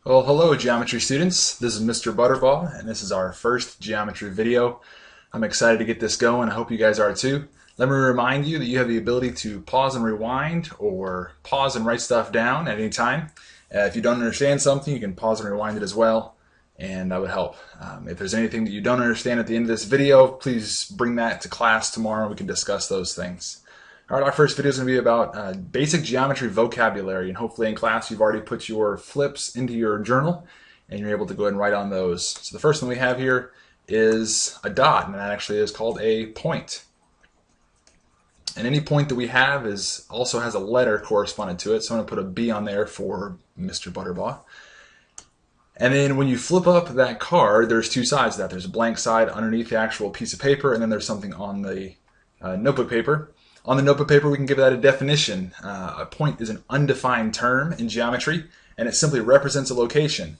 Well, hello geometry students. This is Mr. Butterball, and this is our first geometry video. I'm excited to get this going. I hope you guys are too. Let me remind you that you have the ability to pause and rewind, or pause and write stuff down at any time. If you don't understand something, you can pause and rewind it as well, and that would help. If there's anything that you don't understand at the end of this video, please bring that to class tomorrow and we can discuss those things. Alright, our first video is going to be about basic geometry vocabulary, and hopefully in class you've already put your flips into your journal and you're able to go ahead and write on those. So the first one we have here is a dot, and that actually is called a point. And any point that we have also has a letter corresponding to it, so I'm going to put a B on there for Mr. Butterball. And then when you flip up that card, there's two sides to that. There's a blank side underneath the actual piece of paper, and then there's something on the notebook paper. On the notebook paper, we can give that a definition. A point is an undefined term in geometry, and it simply represents a location.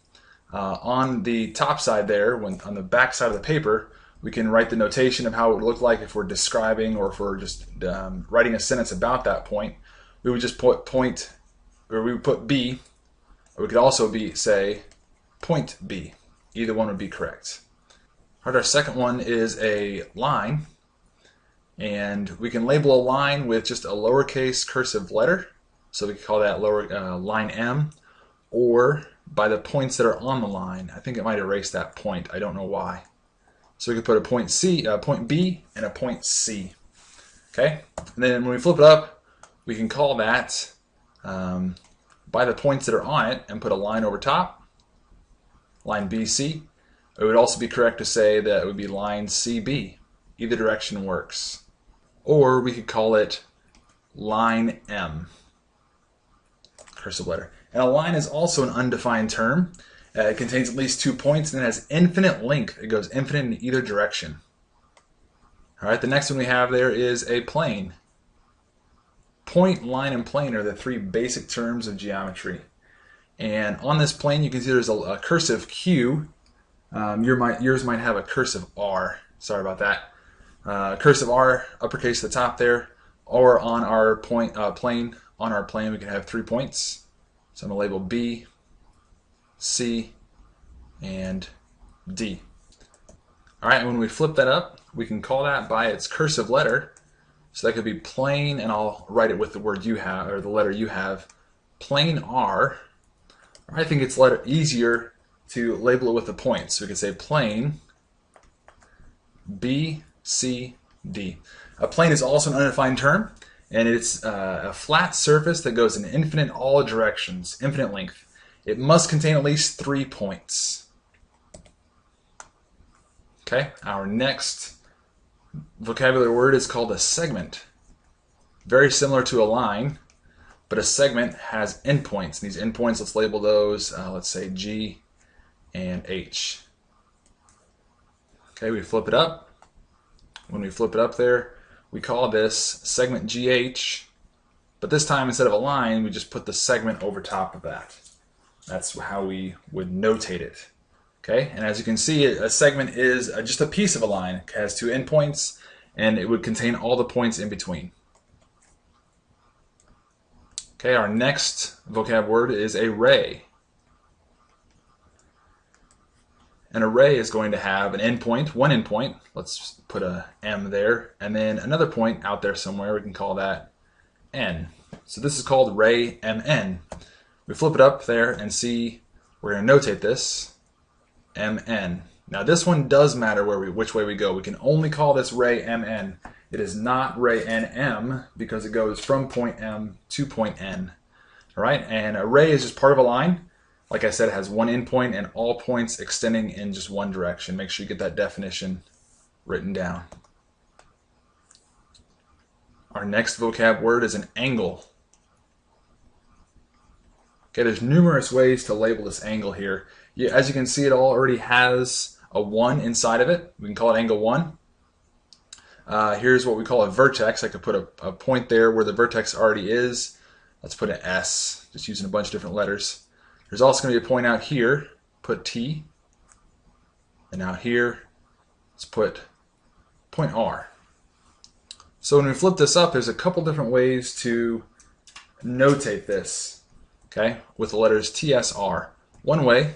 On the top side there, on the back side of the paper, we can write the notation of how it would look like if we're describing or if we're just writing a sentence about that point. We would just put point, or we would put B, or we could also say point B. Either one would be correct. All right, our second one is a line. And we can label a line with just a lowercase cursive letter, so we can call that line M, or by the points that are on the line. I think it might erase that point. I don't know why. So we could put a point B, and a point C. Okay, and then when we flip it up, we can call that by the points that are on it, and put a line over top, line BC. It would also be correct to say that it would be line CB. Either direction works. Or we could call it line M, cursive letter. And a line is also an undefined term. It contains at least 2 points and it has infinite length. It goes infinite in either direction. All right, the next one we have there is a plane. Point, line, and plane are the three basic terms of geometry. And on this plane, you can see there's a cursive Q. Yours might have a cursive R. Sorry about that. Cursive R, uppercase at the top there, or on our plane, we can have 3 points. So I'm going to label B, C, and D. All right, and when we flip that up, we can call that by its cursive letter. So that could be plane, and I'll write it with the word you have, or the letter you have, plane R. Or I think it's easier to label it with the points. So we could say plane B, C, D. A plane is also an undefined term, and it's a flat surface that goes in infinite all directions, infinite length. It must contain at least 3 points. Okay, our next vocabulary word is called a segment. Very similar to a line, but a segment has endpoints. And these endpoints, let's label those, let's say G and H. Okay, we flip it up. When we flip it up there, we call this segment GH, but this time instead of a line, we just put the segment over top of that. That's how we would notate it. Okay, and as you can see, a segment is just a piece of a line. It has 2 endpoints, and it would contain all the points in between. Okay, our next vocab word is a ray. An array is going to have an endpoint, one endpoint. Let's put a M there, and then another point out there somewhere. We can call that N. So this is called ray MN. We flip it up there and see, we're going to notate this MN. Now this one does matter which way we go. We can only call this ray MN. It is not ray NM because it goes from point M to point N. All right, and a ray is just part of a line. Like I said, it has one endpoint and all points extending in just one direction. Make sure you get that definition written down. Our next vocab word is an angle. Okay, there's numerous ways to label this angle here. As you can see, it already has a 1 inside of it. We can call it angle 1. Here's what we call a vertex. I could put a point there where the vertex already is. Let's put an S, just using a bunch of different letters. There's also going to be a point out here, put T, and out here, let's put point R. So when we flip this up, there's a couple different ways to notate this, okay, with the letters TSR. One way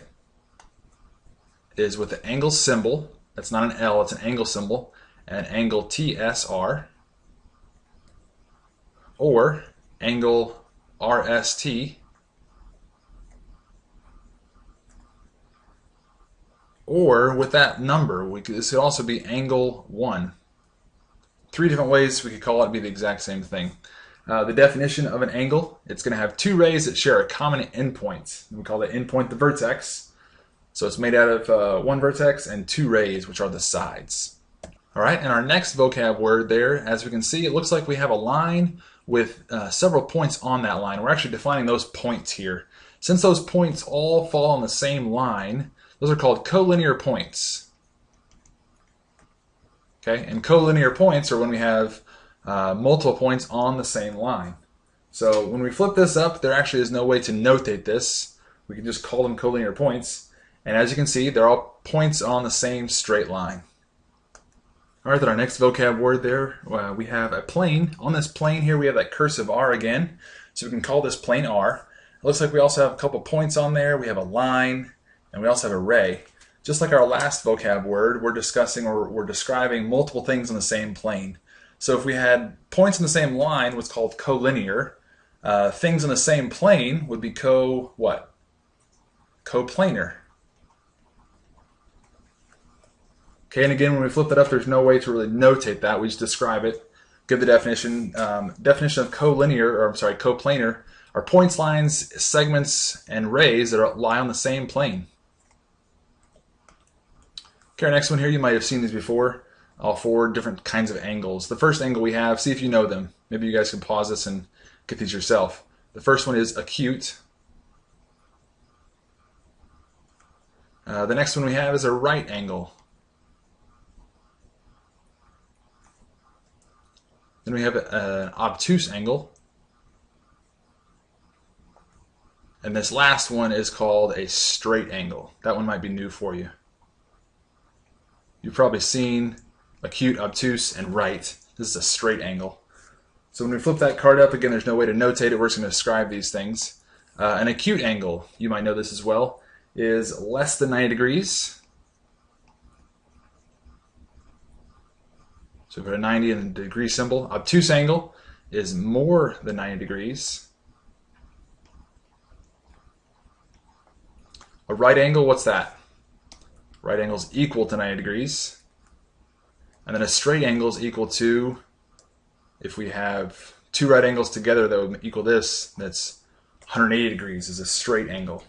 is with the angle symbol. That's not an L, it's an angle symbol, and angle TSR, or angle RST, or with that number, this could also be angle 1. 3 different ways we could call it to be the exact same thing. The definition of an angle, it's going to have 2 rays that share a common endpoint. We call that endpoint the vertex. So it's made out of 1 vertex and 2 rays, which are the sides. All right, and our next vocab word there, as we can see, it looks like we have a line with several points on that line. We're actually defining those points here. Since those points all fall on the same line, those are called collinear points. Okay, and collinear points are when we have multiple points on the same line. So when we flip this up, there actually is no way to notate this. We can just call them collinear points. And as you can see, they're all points on the same straight line. All right, then our next vocab word there, we have a plane. On this plane here, we have that cursive R again. So we can call this plane R. It looks like we also have a couple points on there. We have a line, and we also have a ray. Just like our last vocab word, we're discussing or we're describing multiple things on the same plane. So if we had points in the same line, what's called collinear, things in the same plane would be coplanar. Okay, and again, when we flip that up, there's no way to really notate that. We just describe it, give the definition. Definition of coplanar are points, lines, segments, and rays that lie on the same plane. Okay, our next one here, you might have seen these before. All 4 different kinds of angles. The first angle we have, see if you know them. Maybe you guys can pause this and get these yourself. The first one is acute. The next one we have is a right angle. Then we have an obtuse angle. And this last one is called a straight angle. That one might be new for you. You've probably seen acute, obtuse, and right. This is a straight angle. So when we flip that card up, again, there's no way to notate it. We're just going to describe these things. An acute angle, you might know this as well, is less than 90 degrees. So we put a 90 in the degree symbol. Obtuse angle is more than 90 degrees. A right angle, what's that? Right angle is equal to 90 degrees. And then a straight angle is equal to, if we have 2 right angles together that would equal this, that's 180 degrees is a straight angle.